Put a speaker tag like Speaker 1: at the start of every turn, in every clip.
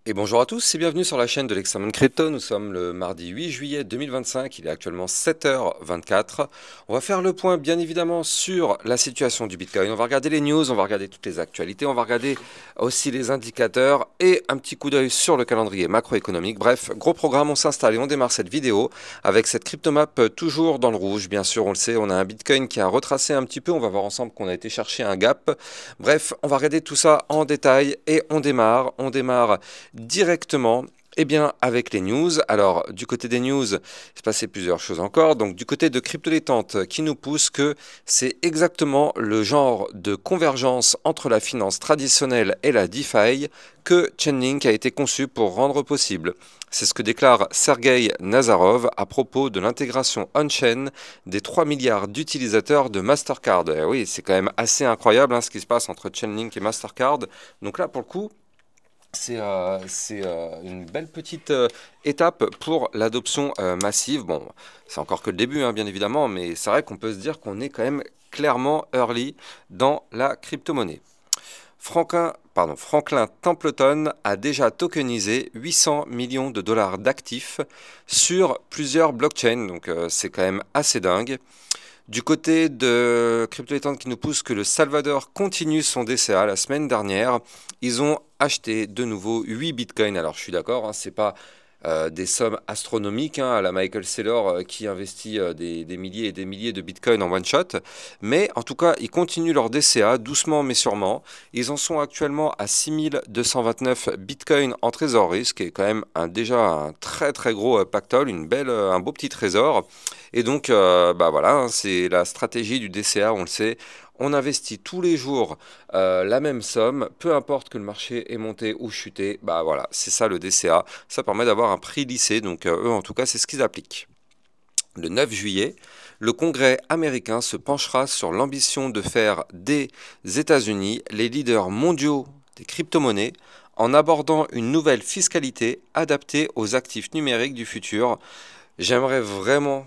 Speaker 1: Et bonjour à tous et bienvenue sur la chaîne de l'Examen Crypto. Nous sommes le mardi 8 juillet 2025, il est actuellement 7h24. On va faire le point bien évidemment sur la situation du Bitcoin. On va regarder les news, on va regarder toutes les actualités, on va regarder aussi les indicateurs et un petit coup d'œil sur le calendrier macroéconomique. Bref, gros programme, on s'installe et on démarre cette vidéo avec cette cryptomap toujours dans le rouge. Bien sûr, on le sait, on a un Bitcoin qui a retracé un petit peu, on va voir ensemble qu'on a été chercher un gap. Bref, on va regarder tout ça en détail et on démarre directement avec les news. Alors, du côté des news, il s'est passé plusieurs choses encore. Donc, du côté de Crypto Détente, qui nous pousse que c'est exactement le genre de convergence entre la finance traditionnelle et la DeFi que Chainlink a été conçu pour rendre possible. C'est ce que déclare Sergei Nazarov à propos de l'intégration on-chain des 3 milliards d'utilisateurs de Mastercard. Et oui, c'est quand même assez incroyable ce qui se passe entre Chainlink et Mastercard. Donc là, pour le coup, c'est une belle petite étape pour l'adoption massive. Bon, c'est encore que le début, bien évidemment, mais c'est vrai qu'on peut se dire qu'on est quand même clairement early dans la crypto-monnaie. Franklin Templeton a déjà tokenisé 800 millions de dollars d'actifs sur plusieurs blockchains, donc c'est quand même assez dingue. Du côté de Crypto Détente qui nous pousse que le Salvador continue son DCA la semaine dernière, ils ont acheté de nouveau 8 bitcoins. Alors je suis d'accord, c'est pas des sommes astronomiques à la Michael Saylor qui investit des milliers et des milliers de bitcoins en one shot, mais en tout cas ils continuent leur DCA doucement mais sûrement. Ils en sont actuellement à 6229 bitcoins en trésorerie, ce qui est quand même déjà un très très gros pactole, un beau petit trésor. Et donc, voilà, c'est la stratégie du DCA, on le sait. On investit tous les jours la même somme, peu importe que le marché ait monté ou chuté. Bah voilà, c'est ça le DCA. Ça permet d'avoir un prix lissé. Donc eux, en tout cas, c'est ce qu'ils appliquent. Le 9 juillet, le Congrès américain se penchera sur l'ambition de faire des États-Unis les leaders mondiaux des crypto-monnaies en abordant une nouvelle fiscalité adaptée aux actifs numériques du futur. J'aimerais vraiment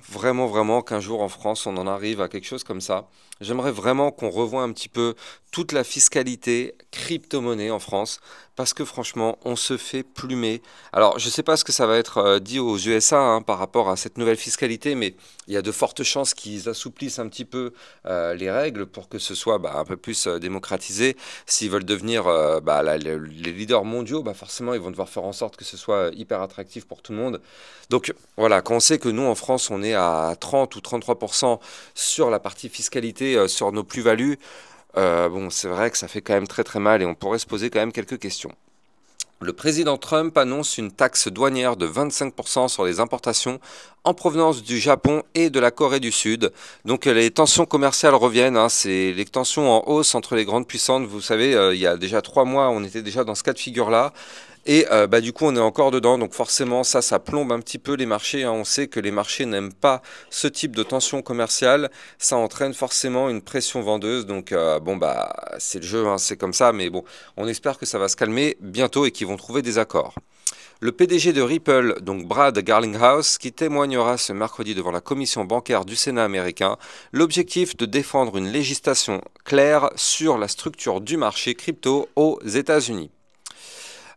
Speaker 1: qu'un jour en France on en arrive à quelque chose comme ça. J'aimerais vraiment qu'on revoie un petit peu toute la fiscalité crypto-monnaie en France parce que franchement on se fait plumer. Alors je ne sais pas ce que ça va être dit aux USA par rapport à cette nouvelle fiscalité, mais il y a de fortes chances qu'ils assouplissent un petit peu les règles pour que ce soit un peu plus démocratisé. S'ils veulent devenir les leaders mondiaux, forcément ils vont devoir faire en sorte que ce soit hyper attractif pour tout le monde. Donc voilà, quand on sait que nous en France on est à 30 ou 33% sur la partie fiscalité, sur nos plus-values, bon c'est vrai que ça fait quand même très très mal et on pourrait se poser quand même quelques questions. Le président Trump annonce une taxe douanière de 25% sur les importations en provenance du Japon et de la Corée du Sud. Donc les tensions commerciales reviennent, c'est les tensions en hausse entre les grandes puissances. Vous savez, il y a déjà 3 mois, on était déjà dans ce cas de figure-là. Et du coup, on est encore dedans, donc forcément, ça plombe un petit peu les marchés. On sait que les marchés n'aiment pas ce type de tension commerciale. Ça entraîne forcément une pression vendeuse. Donc, c'est le jeu, c'est comme ça. Mais bon, on espère que ça va se calmer bientôt et qu'ils vont trouver des accords. Le PDG de Ripple, donc Brad Garlinghouse, qui témoignera ce mercredi devant la commission bancaire du Sénat américain, l'objectif de défendre une législation claire sur la structure du marché crypto aux États-Unis.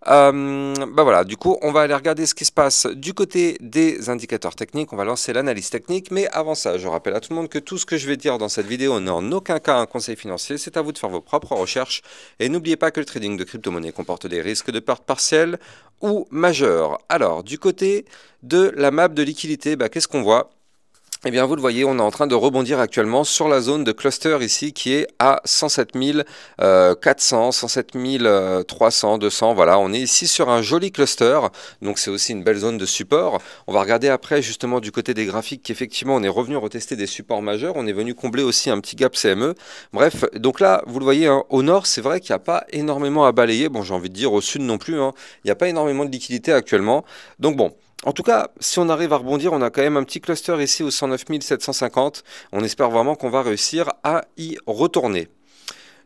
Speaker 1: Voilà, du coup, on va aller regarder ce qui se passe du côté des indicateurs techniques. On va lancer l'analyse technique, mais avant ça, je rappelle à tout le monde que tout ce que je vais dire dans cette vidéo n'est en aucun cas un conseil financier. C'est à vous de faire vos propres recherches. Et n'oubliez pas que le trading de crypto-monnaie comporte des risques de perte partielle ou majeure. Alors, du côté de la map de liquidité, qu'est-ce qu'on voit ? Eh bien, vous le voyez, on est en train de rebondir actuellement sur la zone de cluster ici qui est à 107 400, 107 300, 200. Voilà, on est ici sur un joli cluster. Donc, c'est aussi une belle zone de support. On va regarder après, justement, du côté des graphiques qu'effectivement, on est revenu retester des supports majeurs. On est venu combler aussi un petit gap CME. Bref, donc là, vous le voyez, au nord, c'est vrai qu'il n'y a pas énormément à balayer. Bon, j'ai envie de dire au sud non plus. Il n'y a pas énormément de liquidité actuellement. Donc, bon. En tout cas, si on arrive à rebondir, on a quand même un petit cluster ici au 109 750. On espère vraiment qu'on va réussir à y retourner.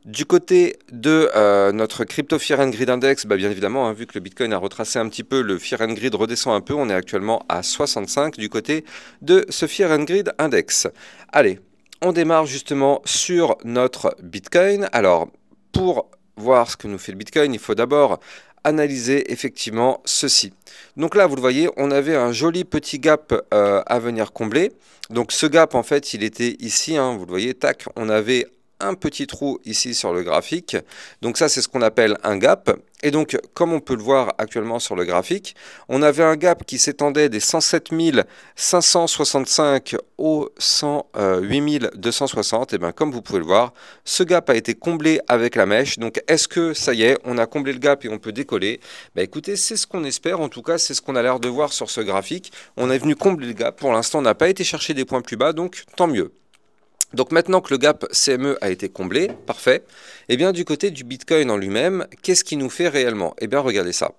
Speaker 1: Du côté de notre crypto Fear and Greed Index, bien évidemment, vu que le Bitcoin a retracé un petit peu, le Fear and Greed redescend un peu. On est actuellement à 65 du côté de ce Fear and Greed Index. Allez, on démarre justement sur notre Bitcoin. Alors, pour voir ce que nous fait le Bitcoin, il faut d'abord analyser effectivement ceci. Donc là, vous le voyez, on avait un joli petit gap à venir combler. Donc ce gap, en fait, il était ici, hein, vous le voyez, tac, on avait un petit trou ici sur le graphique. Donc ça, c'est ce qu'on appelle un gap. Et donc, comme on peut le voir actuellement sur le graphique, on avait un gap qui s'étendait des 107 565 aux 108 260. Et bien, comme vous pouvez le voir, ce gap a été comblé avec la mèche. Donc, est-ce que ça y est, on a comblé le gap et on peut décoller? Ben, écoutez, c'est ce qu'on espère. En tout cas, c'est ce qu'on a l'air de voir sur ce graphique. On est venu combler le gap. Pour l'instant, on n'a pas été chercher des points plus bas, donc tant mieux. Donc maintenant que le gap CME a été comblé, parfait, et bien du côté du Bitcoin en lui-même, qu'est-ce qui nous fait réellement? Eh bien regardez ça,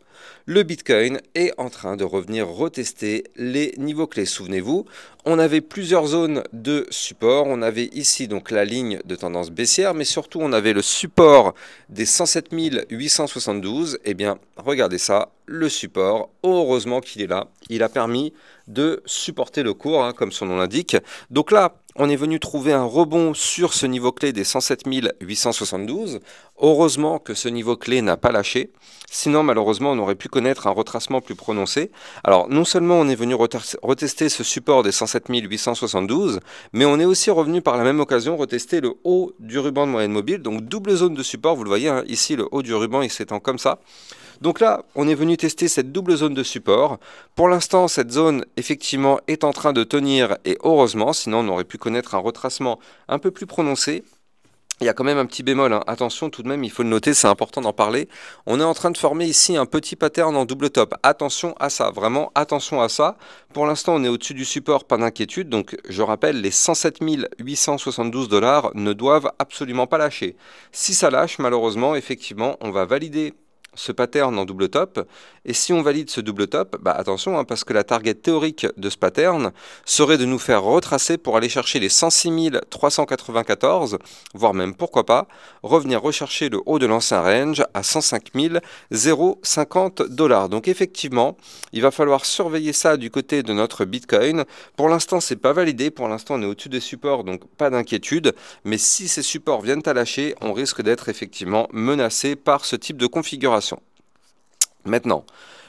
Speaker 1: le Bitcoin est en train de revenir retester les niveaux clés. Souvenez-vous, on avait plusieurs zones de support, on avait ici donc la ligne de tendance baissière, mais surtout on avait le support des 107 872, et bien regardez ça, le support, heureusement qu'il est là, il a permis de supporter le cours, hein, comme son nom l'indique. Donc là, on est venu trouver un rebond sur ce niveau clé des 107 872. Heureusement que ce niveau clé n'a pas lâché. Sinon, malheureusement, on aurait pu connaître un retracement plus prononcé. Alors, non seulement on est venu retester ce support des 107 872, mais on est aussi revenu par la même occasion retester le haut du ruban de moyenne mobile. Donc, double zone de support. Vous le voyez, hein, ici, le haut du ruban, il s'étend comme ça. Donc là, on est venu tester cette double zone de support. Pour l'instant, cette zone, effectivement, est en train de tenir, et heureusement, sinon on aurait pu connaître un retracement un peu plus prononcé. Il y a quand même un petit bémol, hein. Attention tout de même, il faut le noter, c'est important d'en parler. On est en train de former ici un petit pattern en double top. Attention à ça, vraiment attention à ça. Pour l'instant, on est au-dessus du support, pas d'inquiétude. Donc, je rappelle, les 107 872 $ ne doivent absolument pas lâcher. Si ça lâche, malheureusement, effectivement, on va valider ce pattern en double top, et si on valide ce double top, bah attention, hein, parce que la target théorique de ce pattern serait de nous faire retracer pour aller chercher les 106 394, voire même pourquoi pas, revenir rechercher le haut de l'ancien range à 105 050 $. Donc effectivement, il va falloir surveiller ça du côté de notre Bitcoin. Pour l'instant, c'est pas validé, pour l'instant on est au-dessus des supports, donc pas d'inquiétude, mais si ces supports viennent à lâcher, on risque d'être effectivement menacé par ce type de configuration. Maintenant,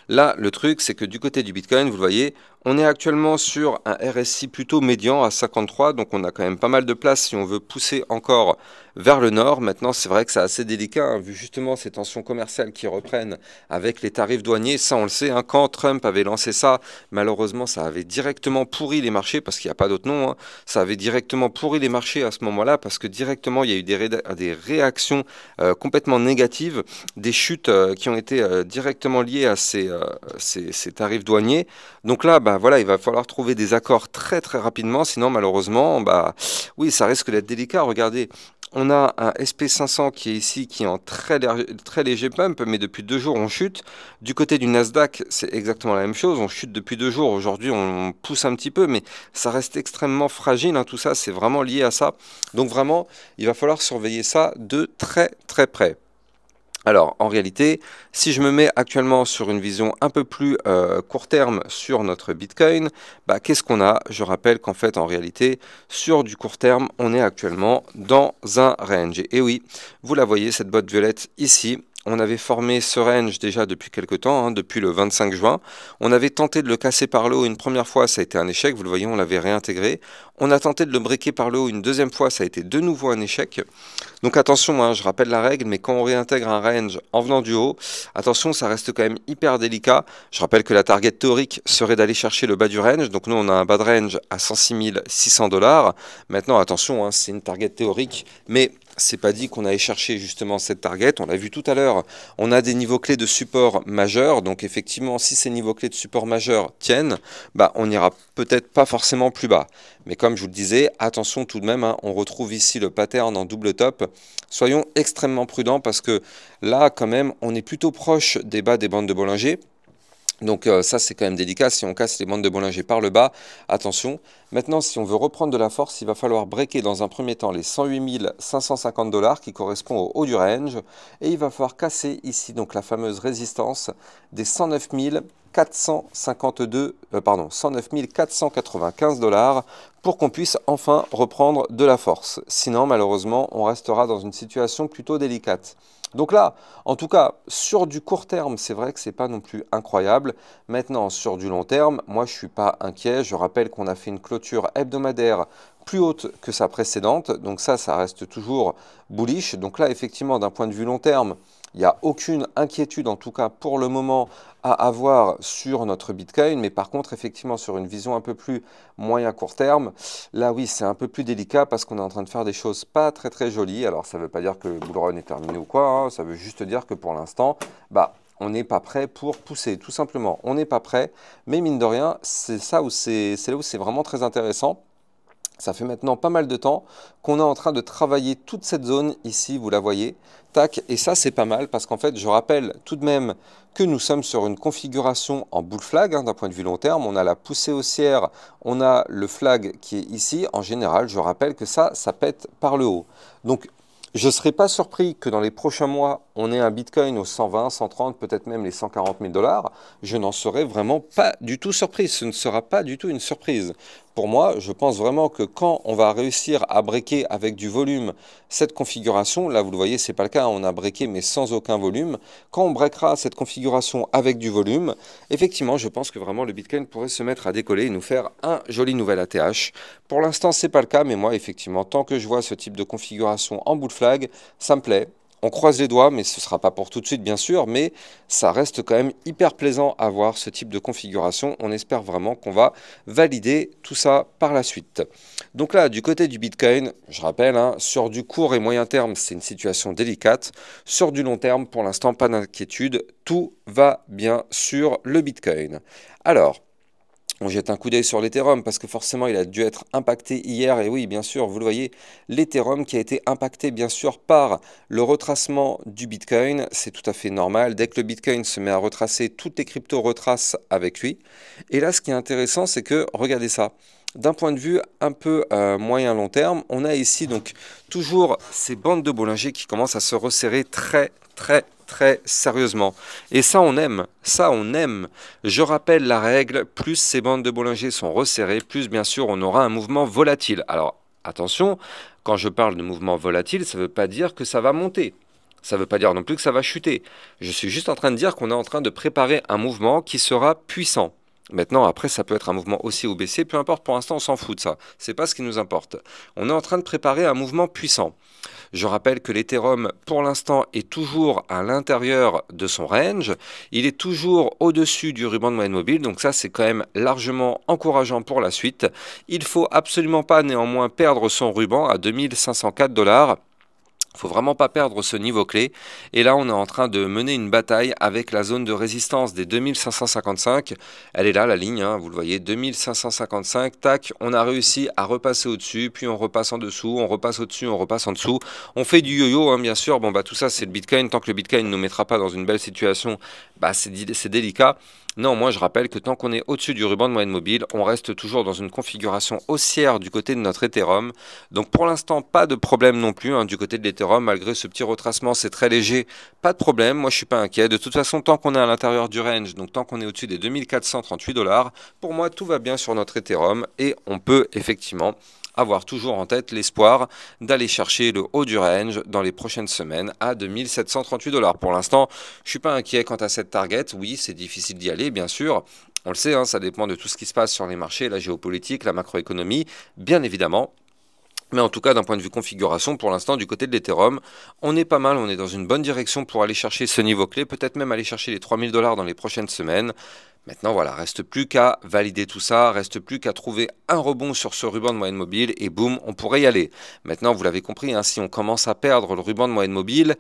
Speaker 1: là, le truc, c'est que du côté du Bitcoin, vous le voyez, on est actuellement sur un RSI plutôt médian à 53, donc on a quand même pas mal de place si on veut pousser encore vers le nord. Maintenant, c'est vrai que c'est assez délicat, hein, vu justement ces tensions commerciales qui reprennent avec les tarifs douaniers. Ça, on le sait, hein, quand Trump avait lancé ça, malheureusement, ça avait directement pourri les marchés, parce qu'il n'y a pas d'autre nom, hein. Ça avait directement pourri les marchés à ce moment-là, parce que directement, il y a eu des réactions complètement négatives, des chutes qui ont été directement liées à ces tarifs douaniers. Donc là, bah, voilà, il va falloir trouver des accords très très rapidement, sinon malheureusement, bah, oui, ça risque d'être délicat. Regardez, on a un SP500 qui est ici, qui est en très léger pump, mais depuis 2 jours on chute. Du côté du Nasdaq, c'est exactement la même chose, on chute depuis 2 jours. Aujourd'hui, on pousse un petit peu, mais ça reste extrêmement fragile, hein, tout ça, c'est vraiment lié à ça. Donc vraiment, il va falloir surveiller ça de très très près. Alors, en réalité, si je me mets actuellement sur une vision un peu plus court terme sur notre Bitcoin, bah, qu'est-ce qu'on a? Je rappelle qu'en fait, en réalité, sur du court terme, on est actuellement dans un range. Et oui, vous la voyez, cette boîte violette ici. On avait formé ce range déjà depuis quelques temps, hein, depuis le 25 juin. On avait tenté de le casser par le haut une première fois, ça a été un échec, vous le voyez, on l'avait réintégré. On a tenté de le breaker par le haut une deuxième fois, ça a été de nouveau un échec. Donc attention, hein, je rappelle la règle, mais quand on réintègre un range en venant du haut, attention, ça reste quand même hyper délicat. Je rappelle que la target théorique serait d'aller chercher le bas du range. Donc nous, on a un bas de range à 106 600 $. Maintenant, attention, hein, c'est une target théorique, mais c'est pas dit qu'on allait chercher justement cette target. On l'a vu tout à l'heure, on a des niveaux clés de support majeurs. Donc effectivement, si ces niveaux clés de support majeurs tiennent, bah, on n'ira peut-être pas forcément plus bas. Mais comme je vous le disais, attention tout de même, hein, on retrouve ici le pattern en double top. Soyons extrêmement prudents parce que là, quand même, on est plutôt proche des bas des bandes de Bollinger. Donc ça, c'est quand même délicat. Si on casse les bandes de Bollinger par le bas, attention. Maintenant, si on veut reprendre de la force, il va falloir breaker dans un premier temps les 108 550 $ qui correspond au haut du range. Et il va falloir casser ici donc la fameuse résistance des 109 495 $ pour qu'on puisse enfin reprendre de la force. Sinon, malheureusement, on restera dans une situation plutôt délicate. Donc là, en tout cas, sur du court terme, c'est vrai que c'est pas non plus incroyable. Maintenant, sur du long terme, moi, je suis pas inquiet. Je rappelle qu'on a fait une clôture hebdomadaire plus haute que sa précédente. Donc ça reste toujours bullish. Donc là, effectivement, d'un point de vue long terme, il n'y a aucune inquiétude, en tout cas pour le moment, à avoir sur notre Bitcoin. Mais par contre, effectivement, sur une vision un peu plus moyen court terme, là, oui, c'est un peu plus délicat parce qu'on est en train de faire des choses pas très très jolies. Alors, ça ne veut pas dire que le bull run est terminé ou quoi, hein. Ça veut juste dire que pour l'instant, bah, on n'est pas prêt pour pousser, tout simplement. On n'est pas prêt, mais mine de rien, c'est là où c'est vraiment très intéressant. Ça fait maintenant pas mal de temps qu'on est en train de travailler toute cette zone ici, vous la voyez. Tac, et ça c'est pas mal parce qu'en fait je rappelle tout de même que nous sommes sur une configuration en bull flag, hein, d'un point de vue long terme. On a la poussée haussière, on a le flag qui est ici. En général, je rappelle que ça pète par le haut. Donc je ne serais pas surpris que dans les prochains mois, on ait un Bitcoin aux 120, 130, peut-être même les 140 000 dollars. Je n'en serais vraiment pas du tout surpris. Ce ne sera pas du tout une surprise. Pour moi, je pense vraiment que quand on va réussir à breaker avec du volume cette configuration, là vous le voyez, c'est pas le cas, on a breaké mais sans aucun volume. Quand on breakera cette configuration avec du volume, effectivement, je pense que vraiment le Bitcoin pourrait se mettre à décoller et nous faire un joli nouvel ATH. Pour l'instant, c'est pas le cas, mais moi, effectivement, tant que je vois ce type de configuration en bull flag, ça me plaît. On croise les doigts, mais ce ne sera pas pour tout de suite, bien sûr, mais ça reste quand même hyper plaisant à voir ce type de configuration. On espère vraiment qu'on va valider tout ça par la suite. Donc là, du côté du Bitcoin, je rappelle, hein, sur du court et moyen terme, c'est une situation délicate. Sur du long terme, pour l'instant, pas d'inquiétude. Tout va bien sur le Bitcoin. Alors, on jette un coup d'œil sur l'Ethereum parce que forcément il a dû être impacté hier. Et oui, bien sûr, vous le voyez, l'Ethereum qui a été impacté bien sûr par le retracement du Bitcoin. C'est tout à fait normal. Dès que le Bitcoin se met à retracer, toutes les cryptos retracent avec lui. Et là, ce qui est intéressant, c'est que, regardez ça. D'un point de vue un peu moyen long terme, on a ici donc toujours ces bandes de Bollinger qui commencent à se resserrer très sérieusement. Et ça on aime, ça on aime. Je rappelle la règle, plus ces bandes de Bollinger sont resserrées, plus bien sûr on aura un mouvement volatile. Alors attention, quand je parle de mouvement volatile, ça ne veut pas dire que ça va monter. Ça ne veut pas dire non plus que ça va chuter. Je suis juste en train de dire qu'on est en train de préparer un mouvement qui sera puissant. Maintenant, après, ça peut être un mouvement haussier ou baissier, peu importe, pour l'instant, on s'en fout de ça. C'est pas ce qui nous importe. On est en train de préparer un mouvement puissant. Je rappelle que l'Ethereum, pour l'instant, est toujours à l'intérieur de son range. Il est toujours au-dessus du ruban de moyenne mobile, donc ça, c'est quand même largement encourageant pour la suite. Il faut absolument pas néanmoins perdre son ruban à 2504 $. Il ne faut vraiment pas perdre ce niveau clé. Et là, on est en train de mener une bataille avec la zone de résistance des 2555. Elle est là, la ligne, hein, vous le voyez, 2555. Tac, on a réussi à repasser au-dessus, puis on repasse en dessous, on repasse au-dessus, on repasse en dessous. On fait du yo-yo, hein, bien sûr. Bon, bah tout ça, c'est le Bitcoin. Tant que le Bitcoin ne nous mettra pas dans une belle situation, bah, c'est délicat. Non, moi je rappelle que tant qu'on est au-dessus du ruban de moyenne mobile, on reste toujours dans une configuration haussière du côté de notre Ethereum. Donc pour l'instant, pas de problème non plus hein, du côté de l'Ethereum, malgré ce petit retracement, c'est très léger, pas de problème, moi je suis pas inquiet. De toute façon, tant qu'on est à l'intérieur du range, donc tant qu'on est au-dessus des 2438 $, pour moi tout va bien sur notre Ethereum et on peut effectivement avoir toujours en tête l'espoir d'aller chercher le haut du range dans les prochaines semaines à 2738 $. Pour l'instant, je ne suis pas inquiet quant à cette target. Oui, c'est difficile d'y aller, bien sûr. On le sait, hein, ça dépend de tout ce qui se passe sur les marchés, la géopolitique, la macroéconomie, bien évidemment. Mais en tout cas, d'un point de vue configuration, pour l'instant, du côté de l'Ethereum, on est pas mal, on est dans une bonne direction pour aller chercher ce niveau clé, peut-être même aller chercher les 3000 $ dans les prochaines semaines. Maintenant, voilà, reste plus qu'à valider tout ça, reste plus qu'à trouver un rebond sur ce ruban de moyenne mobile et boum, on pourrait y aller. Maintenant, vous l'avez compris, hein, si on commence à perdre le ruban de moyenne mobile,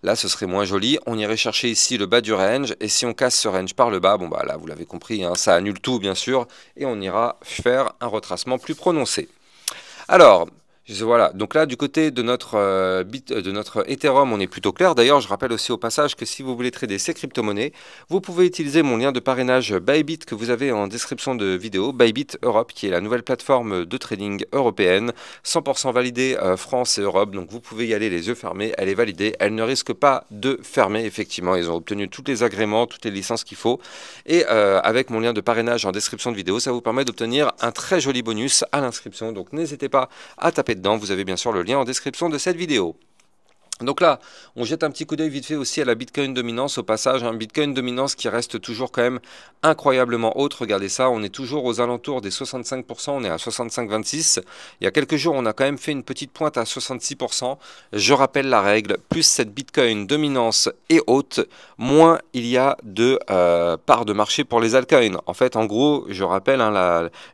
Speaker 1: là, ce serait moins joli. On irait chercher ici le bas du range et si on casse ce range par le bas, bon bah là, vous l'avez compris, hein, ça annule tout bien sûr et on ira faire un retracement plus prononcé. Alors, voilà, donc là du côté de notre Ethereum, on est plutôt clair. D'ailleurs, je rappelle aussi au passage que si vous voulez trader ces crypto-monnaies, vous pouvez utiliser mon lien de parrainage Bybit que vous avez en description de vidéo, Bybit Europe, qui est la nouvelle plateforme de trading européenne, 100% validée France et Europe, donc vous pouvez y aller les yeux fermés, elle est validée, elle ne risque pas de fermer, effectivement, ils ont obtenu tous les agréments, toutes les licences qu'il faut, et avec mon lien de parrainage en description de vidéo, ça vous permet d'obtenir un très joli bonus à l'inscription, donc n'hésitez pas à taper dedans, vous avez bien sûr le lien en description de cette vidéo. Donc là, on jette un petit coup d'œil vite fait aussi à la Bitcoin dominance au passage, Bitcoin dominance qui reste toujours quand même incroyablement haute. Regardez ça, on est toujours aux alentours des 65%, on est à 65,26. Il y a quelques jours, on a quand même fait une petite pointe à 66%. Je rappelle la règle, plus cette Bitcoin dominance est haute, moins il y a de parts de marché pour les altcoins. En fait, en gros, je rappelle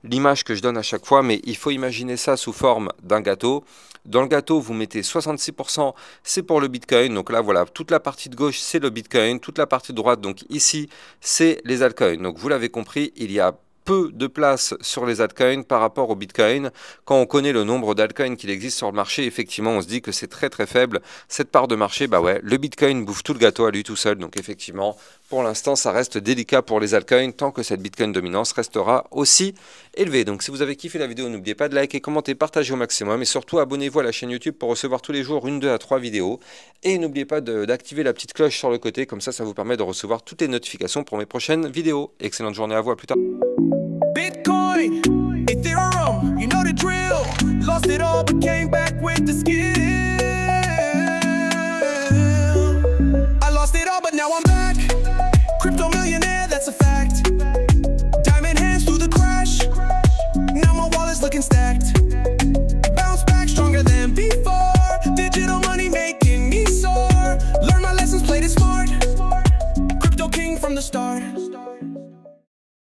Speaker 1: l'image que je donne à chaque fois, mais il faut imaginer ça sous forme d'un gâteau. Dans le gâteau, vous mettez 66%, c'est pour le Bitcoin. Donc là, voilà, toute la partie de gauche, c'est le Bitcoin. Toute la partie de droite, donc ici, c'est les altcoins. Donc vous l'avez compris, il y a peu de place sur les altcoins par rapport au Bitcoin. Quand on connaît le nombre d'altcoins qu'il existe sur le marché, effectivement, on se dit que c'est très très faible. Cette part de marché, bah ouais, le Bitcoin bouffe tout le gâteau à lui tout seul. Donc effectivement, pour l'instant, ça reste délicat pour les altcoins tant que cette Bitcoin dominance restera aussi élevée. Donc si vous avez kiffé la vidéo, n'oubliez pas de liker, commenter, partager au maximum et surtout abonnez-vous à la chaîne YouTube pour recevoir tous les jours 1, 2 à 3 vidéos. Et n'oubliez pas d'activer la petite cloche sur le côté, comme ça vous permet de recevoir toutes les notifications pour mes prochaines vidéos. Excellente journée à vous, à plus tard.
Speaker 2: Bitcoin, Ethereum, you know the drill. Lost it all but came back with the skill. I lost it all but now I'm back. Crypto millionaire, that's a fact. Diamond hands through the crash. Now my wallet's looking stacked.